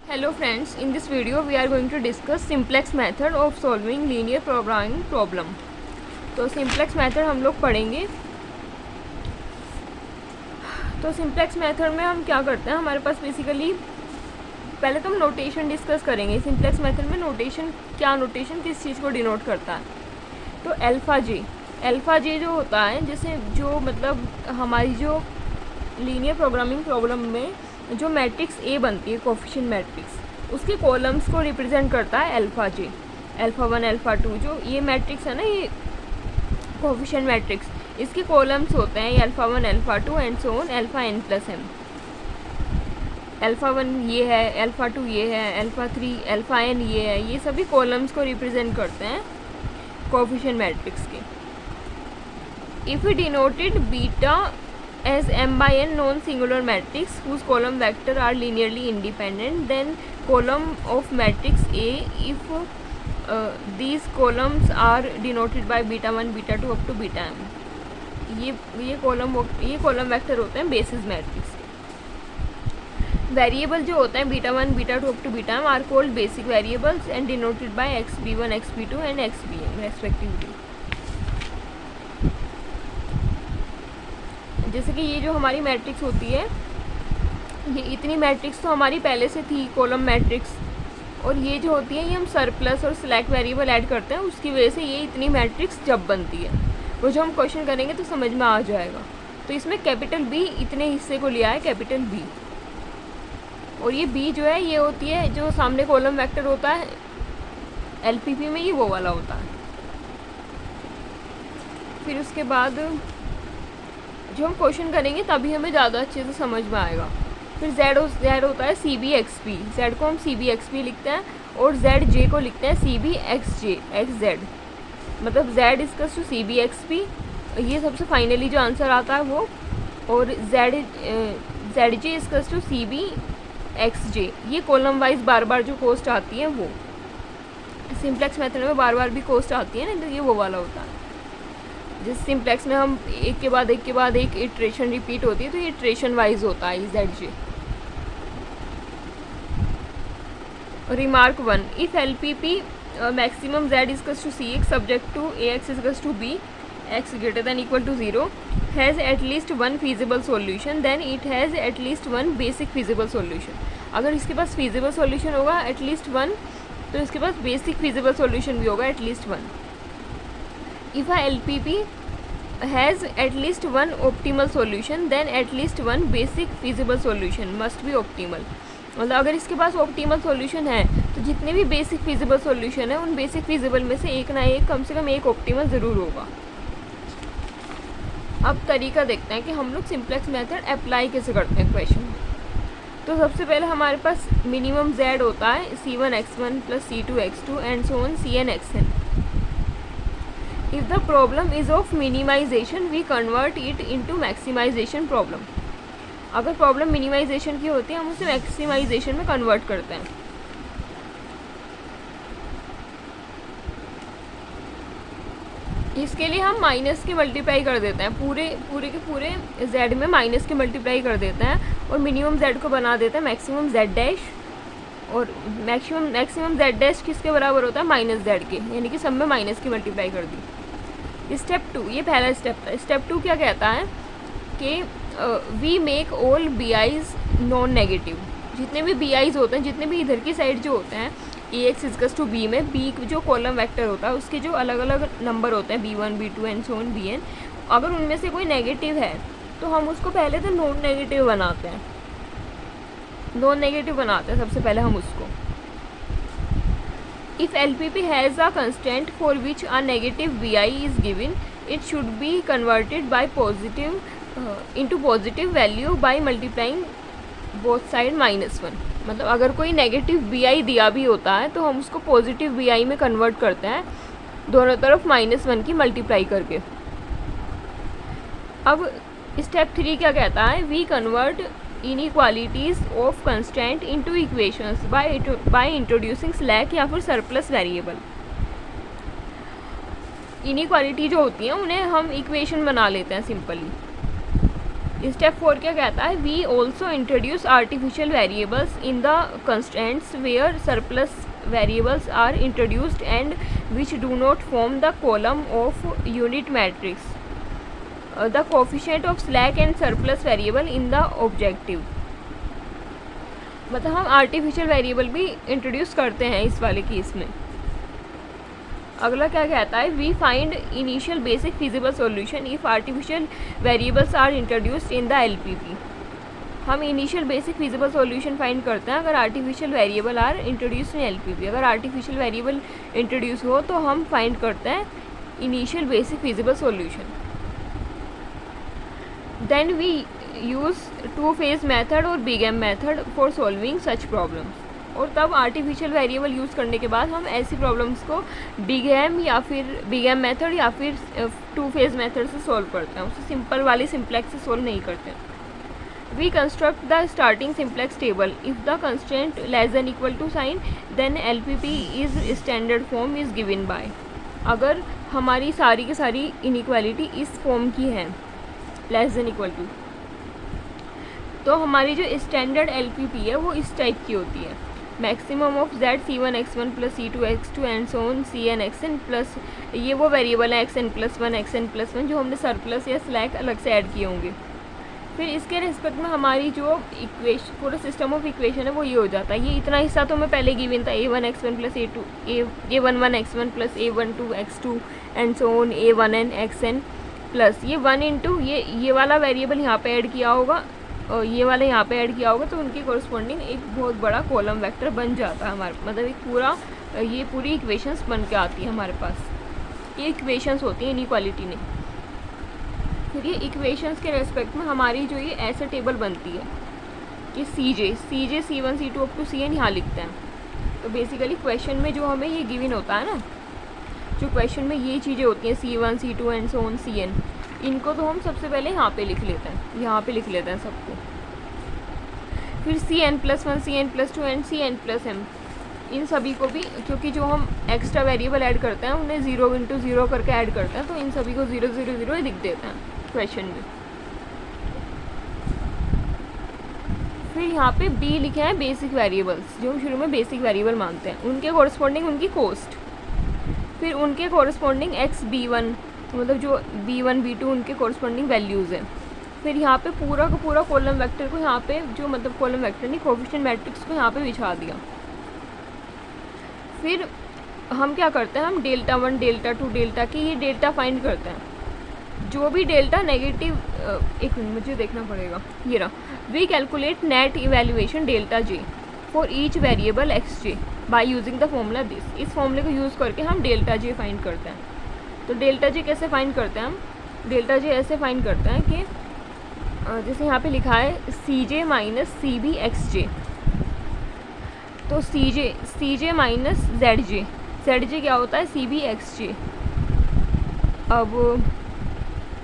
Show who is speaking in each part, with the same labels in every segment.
Speaker 1: Hello friends, in this video we are going to discuss simplex method of solving linear programming problem। तो simplex method हम लोग पढ़ेंगे। तो simplex method में हम क्या करते हैं, हमारे पास बेसिकली पहले तो हम नोटेशन डिस्कस करेंगे। simplex method में नोटेशन क्या, नोटेशन किस चीज़ को डिनोट करता है। तो अल्फ़ा जे जो होता है, जैसे जो मतलब हमारी जो लीनियर प्रोग्रामिंग प्रॉब्लम में जो मैट्रिक्स ए बनती है, कोफिशिएंट मैट्रिक्स, उसके कॉलम्स को रिप्रेजेंट करता है अल्फ़ा जे। अल्फ़ा 1 अल्फ़ा 2 जो ये मैट्रिक्स है ना, ये कोफिशिएंट मैट्रिक्स, इसके कॉलम्स होते हैं alpha 1 alpha 2 and so on alpha n plus m। Alpha 1 ये है, अल्फ़ा 2 ये है, अल्फ़ा 3 अल्फ़ा n ये है, ये सभी कॉलम्स को रिप्रेजेंट करते हैं कोफिशिएंट मैट्रिक्स के। If we denoted beta as m by n non-singular matrix whose column vector are linearly independent, then column of matrix A if these columns are denoted by beta 1 beta 2 up to beta m। ये column vector होते हैं basis matrix. Variable जो होते हैं beta 1 beta 2 up to beta m are called basic variables and denoted by xb1 xb2 and xbm respectively. जैसे कि ये जो हमारी मैट्रिक्स होती है, ये इतनी मैट्रिक्स तो हमारी पहले से थी कॉलम मैट्रिक्स, और ये जो होती है ये हम सरप्लस और सिलेक्ट वेरिएबल ऐड करते हैं, उसकी वजह से ये इतनी मैट्रिक्स जब बनती है। वो जो हम क्वेश्चन करेंगे तो समझ में आ जाएगा। तो इसमें कैपिटल बी इतने हिस्से को लिया है, कैपिटल बी, और ये बी जो है ये होती है जो सामने कॉलम वेक्टर होता है एलपीपी में, ये वो वाला होता है। फिर उसके बाद जो हम क्वेश्चन करेंगे तभी हमें ज़्यादा अच्छे से समझ में आएगा। फिर जेड होता है C B X P, Z को हम सी बी एक्स पी लिखते हैं, और जेड जे को लिखते हैं C B X J X Z, मतलब जेड इजकस to C B X P, ये सबसे फाइनली जो आंसर आता है वो, और जेड जे इजकस to C B X J, ये कॉलम वाइज बार बार जो कोस्ट आती है वो। सिंप्लेक्स मेथड में बार बार भी कोस्ट आती है ना, तो ये वो वाला होता है। जिस सिंप्लेक्स में हम एक के बाद एक इटरेशन रिपीट होती है, तो ये इटरेशन वाइज होता है Z J. Remark 1, if L P P maximum Z इजकस to C x subject to A x इजकस to be x greater than equal to 0 has at least one feasible solution, then it has at least one basic feasible solution. अगर इसके पास feasible solution होगा at least one, तो इसके पास basic feasible solution भी होगा at least one. If a LPP has at least one optimal solution, then at least one basic feasible solution must be optimal। मतलब अगर इसके पास ऑप्टीमल सॉल्यूशन है तो जितने भी बेसिक फिजिबल सॉल्यूशन है उन बेसिक फिजिबल में से एक ना एक, कम से कम एक ऑप्टीमल ज़रूर होगा। अब तरीका देखते हैं कि हम लोग सिंप्लेक्स मेथड अप्लाई कैसे करते हैं क्वेश्चन में। तो सबसे पहले हमारे पास मिनिमम z होता है c1 x1 plus c2 x2 and so on cn xn। If the problem is of minimization, we convert it into maximization problem। अगर प्रॉब्लम मिनिमाइजेशन की होती है हम उसे मैक्सिमाइजेशन में कन्वर्ट करते हैं। इसके लिए हम माइनस के मल्टीप्लाई कर देते हैं, पूरे z में माइनस के मल्टीप्लाई कर देते हैं, और मिनिमम z को बना देते हैं मैक्सिमम z डैश, और मैक्सिमम z डैश किसके बराबर होता है, माइनस z के, यानी कि सब में माइनस की मल्टीप्लाई कर दी। स्टेप 2, ये पहला स्टेप था। स्टेप 2 क्या कहता है कि we make all B I's non negative. जितने भी बी आईज होते हैं, जितने भी इधर की साइड जो होते हैं ए एक्स इजकस टू बी में, बी जो कॉलम वेक्टर होता है उसके जो अलग अलग नंबर होते हैं b1 b2 and so on bn, अगर उनमें से कोई नेगेटिव है तो हम उसको पहले तो नॉन नेगेटिव बनाते हैं, सबसे पहले हम उसको। If LPP has a constant for which a negative bi is given, it should be converted by into positive value by multiplying both side -1। मतलब अगर कोई नेगेटिव bi दिया भी होता है तो हम उसको पॉजिटिव bi में कन्वर्ट करते हैं, दोनों तरफ -1 की मल्टीप्लाई करके। अब स्टेप 3 क्या कहता है, we convert inequalities of constant into equations by introducing slack या फिर surplus variable। इनइक्वालिटी जो होती हैं उन्हें हम इक्वेशन बना लेते हैं सिंपली। स्टेप 4 क्या कहता है, we also introduce artificial variables in the constraints where surplus variables are introduced and which do not form the column of unit matrix the coefficient of slack and surplus variable in the objective. मतलब हम artificial variable भी introduce करते हैं इस वाले case में। अगला क्या कहता है, we find initial basic feasible solution if artificial variables are introduced in the LPP. हम initial basic feasible solution find करते हैं अगर artificial variable are introduced in LPP. अगर आर्टिफिशियल वेरिएबल इंट्रोड्यूस हो तो हम फाइंड करते हैं initial basic feasible solution. Then we use two phase method और big M method for solving such problems. और तब आर्टिफिशियल वेरिएबल यूज़ करने के बाद हम ऐसी प्रॉब्लम्स को बिग एम या फिर बिग एम मेथड या फिर टू फेज मेथड से सॉल्व करते हैं, उससे सिंपल वाली सिंप्लेक्स से सॉल्व नहीं करते। We construct the starting simplex table if the constant less than equal to sign then LPP is standard form is given by. अगर हमारी सारी की सारी इनइक्वालिटी इस फॉर्म की है लेस देन इक्वल टू, तो हमारी जो स्टैंडर्ड एलपीपी है वो इस टाइप की होती है, maximum of Z c1x1 plus c2x2 and so on cn plus ये वो वेरिएबल है xn+1 जो हमने सरप्लस या स्लैक अलग से ऐड किए होंगे। फिर इसके रिस्पेक्ट में हमारी जो इक्वेशन पूरा सिस्टम ऑफ इक्वेशन है वो ये हो जाता है। ये इतना हिस्सा तो मैं पहले गिवन था a1x1 plus a11x1 plus a12x2 and so on a1n xn plus ये 1 इंटू ये वाला वेरिएबल यहाँ पे ऐड किया होगा और ये वाला यहाँ पे ऐड किया होगा, तो उनके कॉरस्पॉन्डिंग एक बहुत बड़ा कॉलम वेक्टर बन जाता है हमारे, मतलब एक पूरा ये पूरी इक्वेशंस बन के आती है हमारे पास। ये इक्वेशंस होती हैं इनइक्वालिटी में। फिर ये इक्वेशंस के रेस्पेक्ट में हमारी जो ये ऐसे टेबल बनती है कि C J C1 C2 up to Cn यहाँ लिखते हैं। तो बेसिकली क्वेश्चन में जो हमें ये गिवन होता है ना, जो क्वेश्चन में ये चीज़ें होती हैं C1 C2 and so on Cn, इनको तो हम सबसे पहले यहाँ पे लिख लेते हैं, यहाँ पे लिख लेते हैं सबको। फिर Cn+1 Cn+2 एंड Cn+m, इन सभी को भी, क्योंकि जो हम एक्स्ट्रा वेरिएबल ऐड करते हैं उन्हें 0 इंटू 0 करके ऐड करते हैं, तो इन सभी को 0 0 0 ही लिख देते हैं क्वेश्चन में। फिर यहाँ पे b लिखे हैं बेसिक वेरिएबल्स, जो हम शुरू में बेसिक वेरिएबल मानते हैं, उनके कॉरस्पॉन्डिंग उनकी कॉस्ट, फिर उनके कॉरस्पॉन्डिंग b1 मतलब जो b1 b2 उनके कॉरस्पॉन्डिंग वैल्यूज़ हैं। फिर यहाँ पे पूरा का पूरा कॉलम वेक्टर को यहाँ पे जो मतलब कॉलम वेक्टर नहीं कोफिशिएंट मैट्रिक्स को यहाँ पे बिछा दिया। फिर हम क्या करते हैं, हम डेल्टा 1 डेल्टा 2 डेल्टा की ये डेल्टा फाइंड करते हैं। जो भी डेल्टा नेगेटिव, एक मिनट मुझे देखना पड़ेगा, ये रहा, we calculate net evaluation delta J for each variable X J by using the formula this. इस फॉर्मूले को यूज़ करके हम डेल्टा जे फाइंड करते हैं। तो डेल्टा जे कैसे फाइंड करते हैं हम, डेल्टा जे ऐसे फाइंड करते हैं कि जैसे यहाँ पे लिखा है सी जे माइनस सी बी एक्स जे, तो सी जे माइनस जेड जे क्या होता है सी बी एक्स जे। अब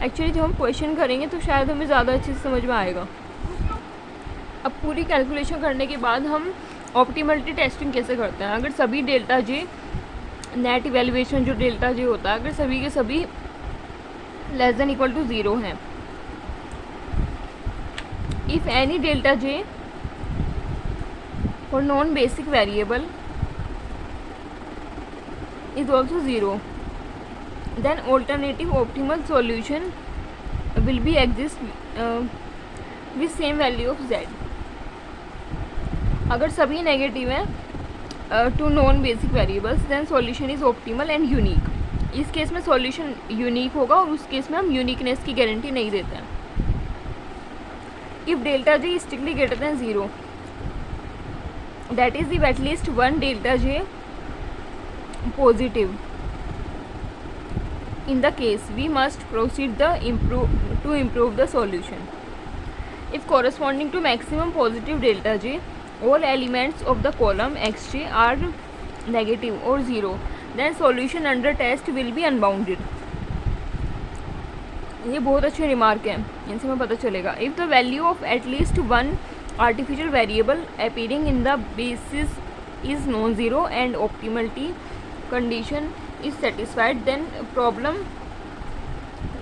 Speaker 1: एक्चुअली जब हम क्वेश्चन करेंगे तो शायद हमें ज़्यादा अच्छे से समझ में आएगा। अब पूरी कैलकुलेशन करने के बाद हम ऑप्टिमलिटी टेस्टिंग कैसे करते हैं, अगर सभी डेल्टा जे नेट इवेल्युएशन जो डेल्टा जे होता है अगर सभी के सभी लेस देन इक्वल टू 0 हैं, if any delta J for non basic variable is also 0, then alternative optimal solution will be exist with same value of z। अगर सभी नेगेटिव हैं to non basic variables then solution is optimal and unique. इस case में solution unique होगा और उस case में हम यूनिकनेस की गारंटी नहीं देते हैं। If delta J is strictly greater than 0 that is if at least one delta J positive, in the case we must proceed to improve the solution. If corresponding to maximum positive delta j all elements of the column xj are negative or 0 then solution under test will be unbounded. ये बहुत अच्छे remark हैं, इनसे हमें पता चलेगा। If the value of at least one artificial variable appearing in the basis is non zero and optimality condition is satisfied then problem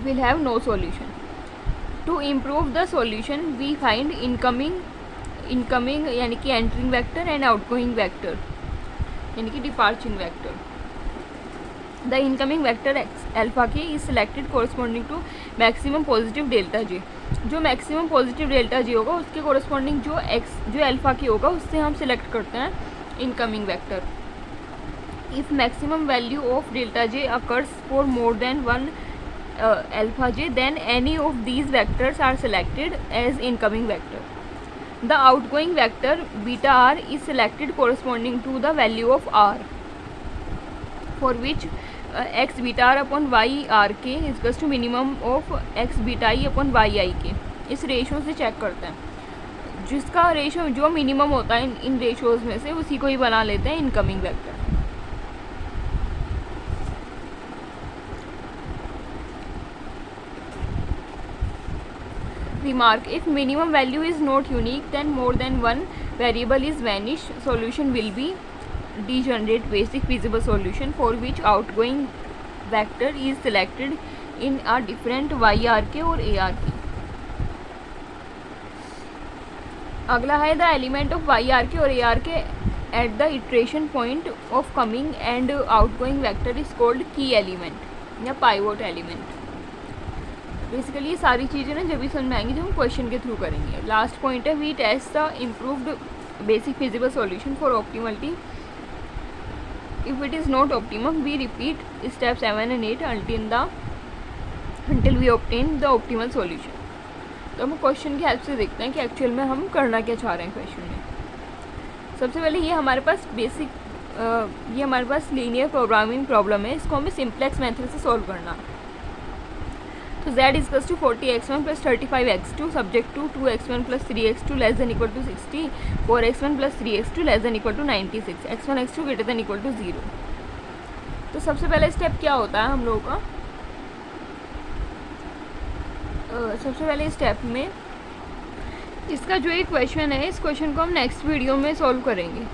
Speaker 1: will have no solution. To improve the solution we find incoming यानी कि entering vector and outgoing vector यानी कि departuring vector. The incoming vector alpha K is selected corresponding to maximum positive delta J. जो maximum positive delta जे होगा उसके corresponding जो alpha के होगा उससे हम सिलेक्ट करते हैं incoming vector. If maximum value of delta J occurs for more than one alpha j, then any of these vectors are selected as incoming vector. The outgoing vector beta r is selected corresponding to the value of r, for which x beta r upon y r k is equals to minimum of x beta i upon y I k. इस ratio से check करते हैं, जिसका ratio जो minimum होता है इन ratios में से उसी को ही बना लेते हैं incoming vector. Remark: if minimum value is not unique, then more than one variable is vanished. Solution will be degenerate basic feasible solution for which outgoing vector is selected in a different YRK or ARK. अगला है the element of YRK or ARK at the iteration point of coming and outgoing vector is called key element या pivot element. Basically ये सारी चीज़ें ना जब भी समझ में आएंगी जब हम क्वेश्चन के थ्रू करेंगे. लास्ट पॉइंट है we test the improved basic feasible solution for optimality. If it is not optimum we repeat step 7 and 8 until we obtain the optimal solution. तो हम क्वेश्चन की हेल्प से देखते हैं कि एक्चुअल में हम करना क्या चाह रहे हैं क्वेश्चन में. सबसे पहले ये हमारे पास ये हमारे पास लीनियर प्रोग्रामिंग प्रॉब्लम है. इसको हमें सिंप्लेक्स मेथड से सॉल्व करना. तो z is equals to 40x1 plus 35x2 subject to 2x1 plus 3x2 less than equal to 60, 4x1 plus 3x2 less than equal to 96, x1 x2 greater than equal to 0. तो सबसे पहला step क्या होता है हम लोगों का? सबसे पहले स्टेप में इसका जो एक क्वेश्चन है इस क्वेश्चन को हम नेक्स्ट वीडियो में सॉल्व करेंगे.